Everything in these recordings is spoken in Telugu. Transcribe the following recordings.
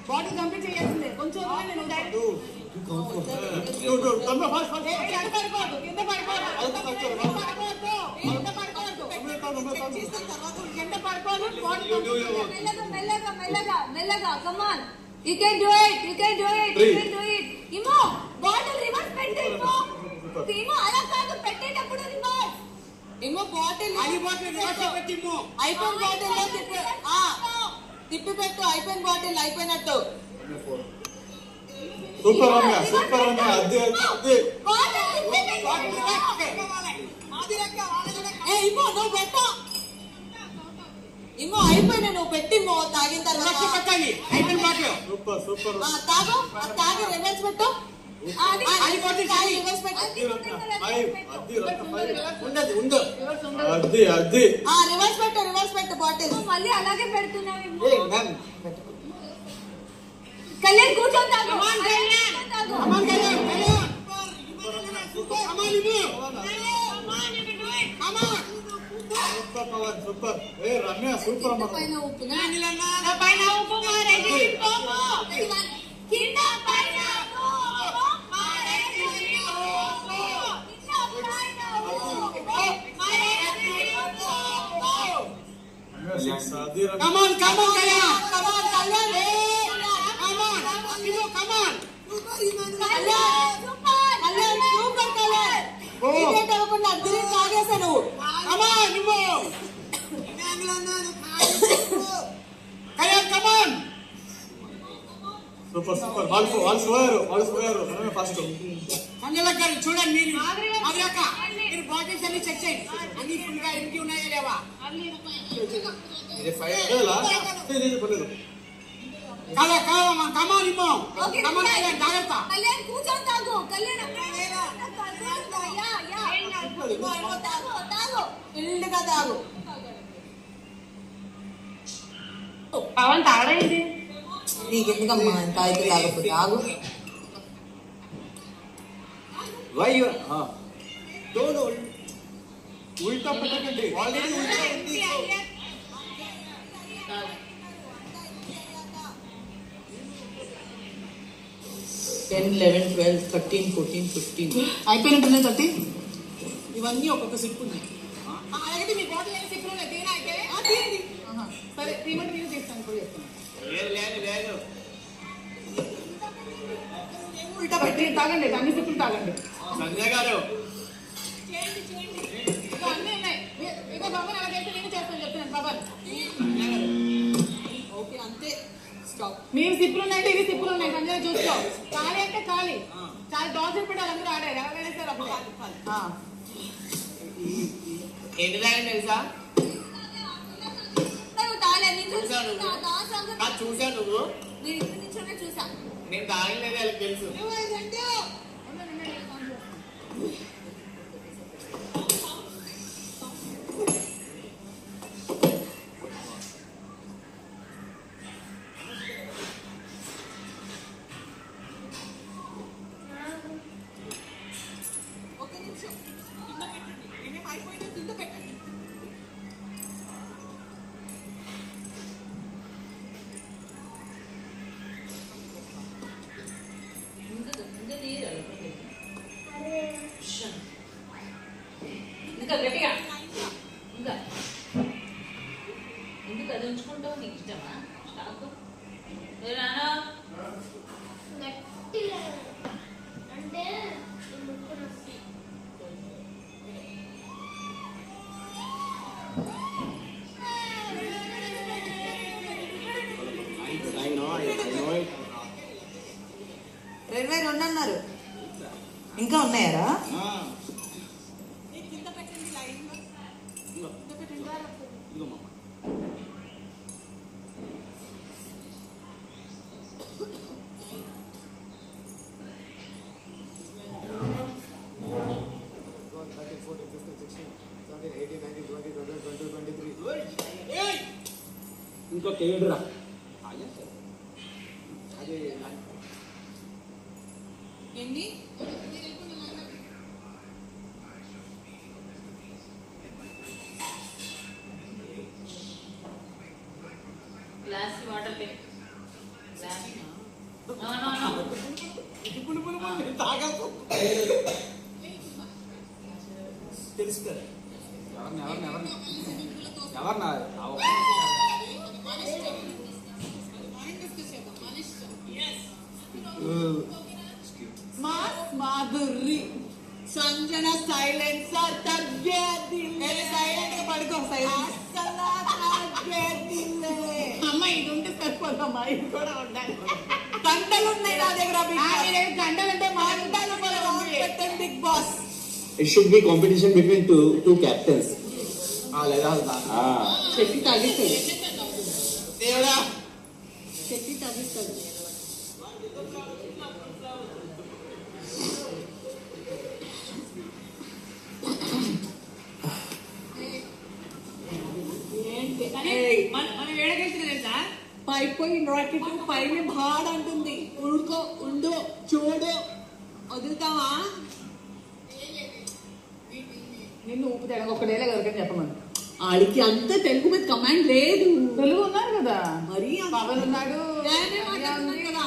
బాటిల్ కంప్లీట్ చేయాల్సిందే కొంచెం మెల్లగా come on you can do it ఇమో బాటిల్ రివర్స్ పెట్టు ఇమో అలా కాదు పెట్టేటప్పుడు రివర్స్ ఇమో బాటిల్ రివర్స్ పెట్టిమో ఐఫోన్ బాటిల్ లో తిప్పి పెట్టు ఐఫోన్ బాటిల్ అయిపోయినట్టు సూపర్ రమ్య అదే ఇమో నువ్వు పెట్టు ఇమో అయిపోయినా నువ్వు పెట్టిమో తాగిన తర్వాత పెట్టాలి ఐఫోన్ బాటిల్ సూపర్ తాగి రివర్స్ పెట్టు రివర్స్ పెట్టు బాటిల్ మళ్ళీ అలాగే పెడుతున్నావు కళ్యాణ్ కూర్చోతాగు సూపర్ రమ్య సూపర్ పైన ఉప్పు Come on, Kalyan! Come on, Kalyan! Come on! Come on! Kalyan! Super Kalyan! Idiot avukunda drink taagesa nu. Come on, Nimmo! Kalyan, come on! Super వాళ్ళు పోయారు ఫస్ట్ సంజయ్ గారు చూడండి మీరు అక్క మీరు బాటిల్స్ అన్ని చెక్ చేయండి అన్ని ఫుల్ గా ఎంటీ ఉన్నాయా లేవా ఇది ఫైర్ పర్లేదు కమాన్ ఇమ్మో కమాన్ కళ్యాణ్ జాగ్రత్త కళ్యాణ్ కూర్చొని తాగు కళ్యాణ్ తాగు ఇల్లుగా తాగు పవన్ తాగడేంటి నీకెందుకమ్మా తాగితే తాగకపోతే తాగు ఉల్టా పెట్టకండి ఆల్రెడీ ఉల్టా ఉంది 10, 11, 12, 13, 14, 15 అయిపోయినట్టున్నాయి 30 ఇవన్నీ ఒక్కొక్క సిప్ ఉన్నాయి అలాగే మీ బాటిల్ ఏం సిప్ ఉన్నాయి తీనా అయితే తీయండి సరే తీమంటే నేను చేస్తాను ఇప్పుడు చెప్తాను లేదు ఉల్టా పెట్టి తాగండి అన్ని సిప్పులు తాగండి సంజయ్ గారు చేయండి అన్నీ ఉన్నాయి ఇక బాబా అలా చేస్తే నేను చేస్తాను చెప్తున్నాను బాబా ఓకే అంతే మీరు సిప్పులు ఉన్నాయంటే ఇవి సిప్పులు ఉన్నాయి సంజయ్ చూసుకో ఖాళీ అంటే ఖాళీ చాలా డాల్స్ పెట్టారు అందరూ ఆడారు ఎలా వేస్తారు అప్పుడు ఏంటి తాగండి తెలుసా చూసా నువ్వు చూసా నేను తాగలేదు వాళ్ళకి తెలుసు ఇంకా గట్టిగా ఇంకా ఎందుకు అది ఉంచుకుంటావు నీకు ఇష్టమా స్టాక్ రానా అంటే 22 అన్నారు. ఇంకా ఉన్నాయారా? ఇంకొక 7 రా. ఎన్ని? గ్లాస్ వాటర్ పే గ్లాస్ నో తాగకు. తెలుసు కదా ఎవరినా మాధురి సంజన సైలెన్సర్ సైలెంట్ గా పడుకో. అమ్మ ఇది ఉంటే సరిపోదమ్మా, ఇది కూడా ఉండాలి. గంటలు ఉన్నాయి నా దగ్గర. గంటలు అంటే మాటలు పెట్టండి big boss. It should be competition between two captains. లేదా చెట్టి తగ్గిస్తాడు, దేవుడా. చెట్టి తగ్గిస్తాడు. పైపోయిన రాకెట్ పైన భాడ్ అంటుంది. ఉడుకో ఉండు చూడు వదులుతావా? నిన్ను ఊపు తెగ ఒక్కడేలా ఎవరికైనా చెప్పమను. ఆడికి అంత తెలుగు మీద కమాండ్ లేదు. తెలుగు ఉన్నారు కదా, మరి పవన్ ఉన్నాడు.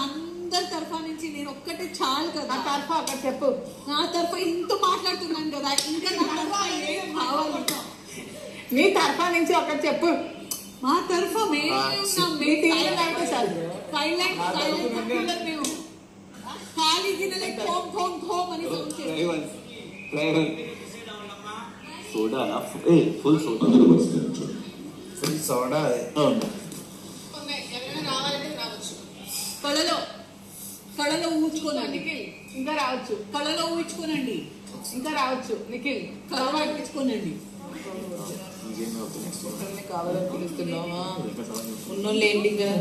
అందరి తరఫా నుంచి నేను ఒక్కటే చాలు కదా. నా తరఫా అక్కడ చెప్పు. నా తరఫా ఇంత మాట్లాడుతున్నాను కదా, ఇంకా నా తరఫా ఏం కావాలి? నీ తరఫా నుంచి ఒకటి చెప్పు. మా తరఫా మేము ఖాళీ గిన్నెలే ఠోమ్ ఠోమ్ ఠోమ్ అని సౌండ్ చేస్తాం. Soda na full soda. Full soda. కళలో ఊడ్చుకోనండి. ఇంకా రావచ్చు. కళలో ఊడ్చుకోనండి. ఇంకా రావచ్చు. నిఖిల్ కళ పట్టించుకోనండి. కావాలని పిలుస్తున్నావా? ఉన్నోళ్ళు ఏంటి కదా.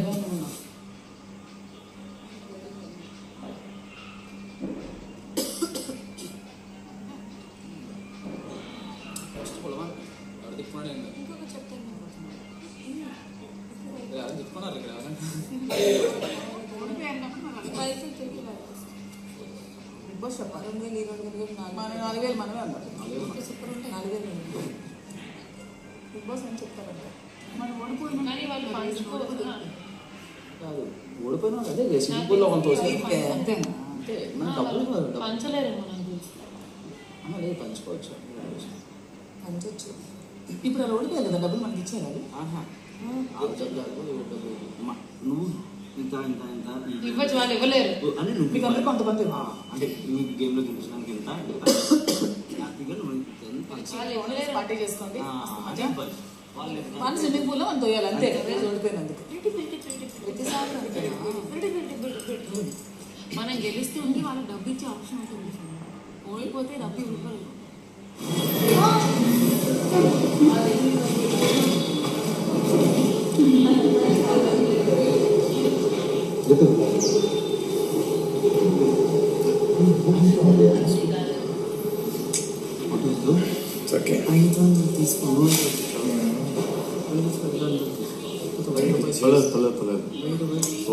చెప్పాలి 2,000 4,000 మనమే అన్నాం. 4,000 బిగ్ బాస్ అని చెప్తారంట. మనం ఓడిపోయినా కాదు, ఓడిపోయినా అదే సింపుల్ లో కొంత అంతేనా? అంతే. మన డబ్బులు పంచలేరేమో లేదు, పంచుకోవచ్చు. పంచొచ్చు. ఇప్పుడు అది ఓడిపోయారు కదా, డబ్బులు మనకి ఇచ్చారు. నువ్వు ఇంత ఇంత ఇంత ఇవ్వచ్చు, వాళ్ళు ఇవ్వలేరు అని మీకు అందరూ కొంతమంది అంటే మీకు గేమ్ లో గెలిచడానికి ఎంత పార్టీ చేసుకోండి. మన స్విమ్మింగ్ పూల్ లో మనం తోయాలి అంతే. ఓడిపోయినందుకు మనం గెలిస్తే ఉంది వాళ్ళకి డబ్బు ఇచ్చే ఆప్షన్ ఉంటుంది. ఓడిపోతే డబ్బు ఇవ్వరు.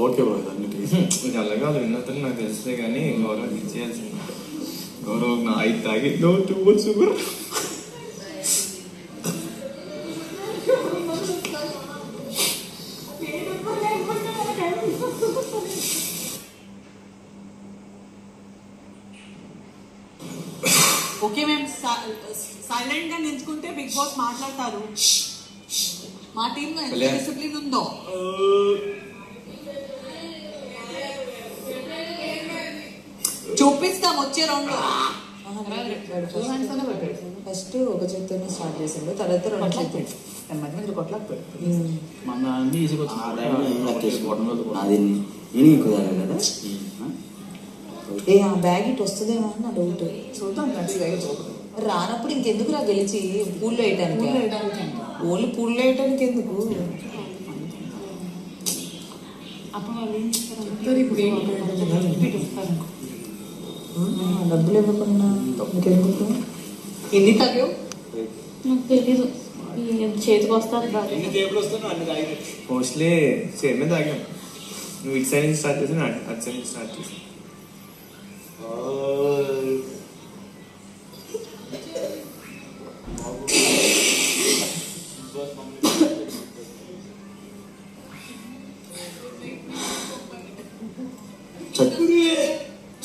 Okay bye. దానికి అలాగా విన్నతని నాకు తెలిస్తే కానీ గౌరవం ఇచ్చేయాల్సింది. గౌరవం నా 5 తాగి no too much sugar. Okay మేము సైలెంట్ గా నించుకుంటే బిగ్ బాస్ మాట్లాడతారు. మా టీమ్ లో ఎంత డిసిప్లిన్ ఉందో. చూపిస్తాం వచ్చే రౌండ్. ఫస్ట్ ఒక చేతితోనే స్టార్ట్ చేసాడు, తర్వాత 2 చేతులు మధ్య మధ్య కొట్లాకు పెడుతుంది. మన అన్ని ఈజీగా వచ్చింది. నేను ఎక్కువ కదా ఏ ఆ బ్యాగ్ ఇటు వస్తుందేమో అని నా డౌట్. చూద్దాం గట్టి వేగ చూద్దాం. రానప్పుడు ఇంకెందుకు రా గెలిచి పూల్లో వేయటానికి? ఓన్లీ పూల్లో వేయటానికి ఎందుకు? అప్పుడు వాళ్ళు ఏం చేస్తారు ఇప్పుడు డబ్బులు ఇవ్వకుండా ఇంకెందుకు? ఎన్ని తాగావు? నాకు తెలీదు చేతికి వస్తారు ఎన్ని టేబుల్ వస్తానో అన్ని తాగి మోస్ట్లీ సేమే తాగాం. నువ్వు ఇటు సైడ్ నుంచి స్టార్ట్ చేసి అటు సైడ్ నుంచి స్టార్ట్ చేసి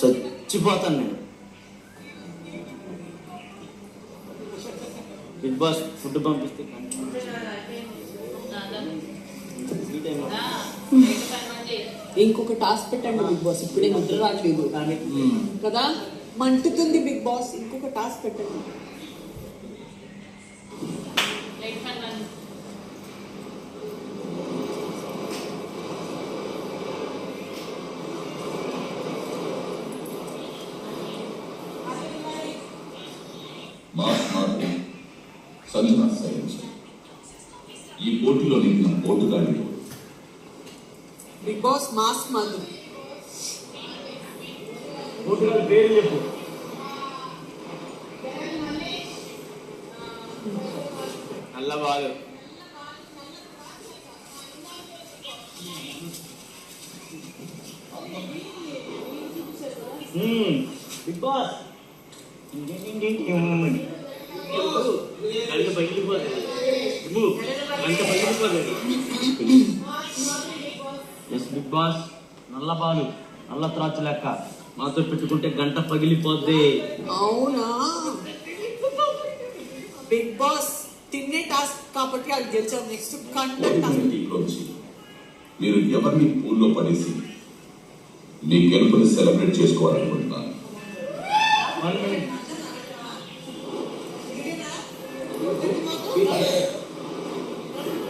చచ్చిపోతాను నేను. బిగ్ బాస్ ఫుడ్ పంపిస్తే ఇంకొక టాస్క్ పెట్టండి బిగ్ బాస్. ఇప్పుడే నిద్ర రావట్లేదు కదా, మంటుతుంది బిగ్ బాస్. ఇంకొక టాస్క్ పెట్టండి. సంజన సైన్స్ ఈ పోటీలో నింపిన పోటుగాడిలో బిగ్ బాస్ మాస్క్ మందు పేరు చెప్పు. నల్ల బాలు బిగ్ బాస్ గంట పగిలిపోతుంది. ఎస్ బిగ్ బాస్ నల్ల పాలు నల్ల త్రాచు లెక్క మాతో పెట్టుకుంటే గంట పగిలిపోద్ది. అవునా? బిగ్ బాస్ తిన్నే టాస్క్ కాబట్టి అది గెలిచాం. Next content task. టీంలోంచి మీరు ఎవరిని పూల్లో పడేసి మీ గెలుపుని సెలబ్రేట్ చేసుకోవాలనుకుంటున్నాను.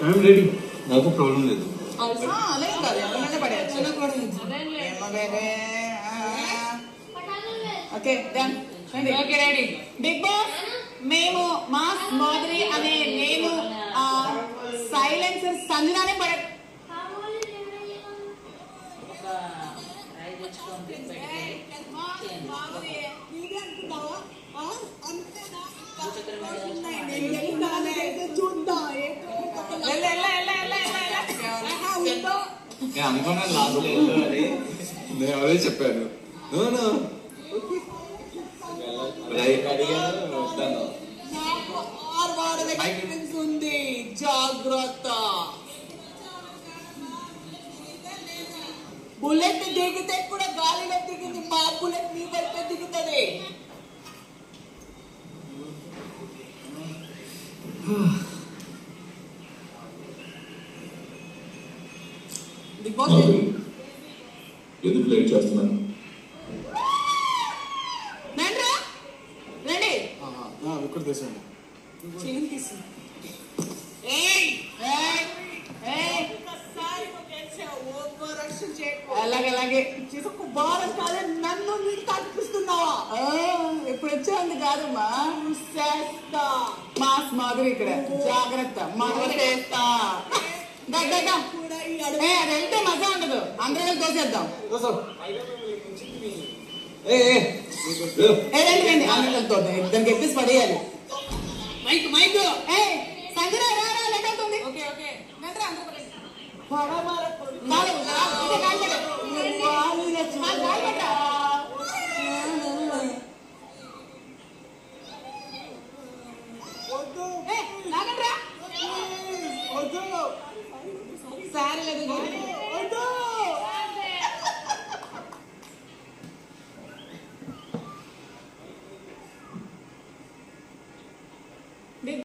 I'm ready. నాకు ప్రాబ్లం లేదు. అలా కాదు, ఎవరైనా పడేయచ్చు. Okay done. Okay ready. Bigg Boss మేము మాస్ మాధురి అనే నేను సైలెన్సర్ సంజనానే పడే నేను అనుకున్నాను లాస్ట్ అని. నేను ఎవరైతే చెప్పాను ఉంది. జాగ్రత్త. బుల్లెట్ దిగితే కూడా గాలిలో దిగింది. మా బుల్లెట్ మీ వైపే దిగుతుంది. బిగ్ బాస్ ఎందుకు లేట్ చేస్తున్నాను? రెడీ. ఇక్కడ తీసండి. చేయండి తీసి. అలాగే చిసుకు బారం కాదు, నన్ను నీకు తప్పిస్తున్నావా? ఇప్పుడు వచ్చేది కాదమ్మా. చేస్తా మాస్ మాధురి ఇక్కడ. జాగ్రత్త మనం చేస్తా. అది వెళ్తే మజా ఉండదు. అందరం తోసేద్దాం. రండి అందరం తోద్దాం. ఇద్దరికి ఎప్పేసి పడేయాలి. మైక్ మైక్ సంజన రారా లేట్ అవుతుంది. ఓకే ఓకే సారీ లేదు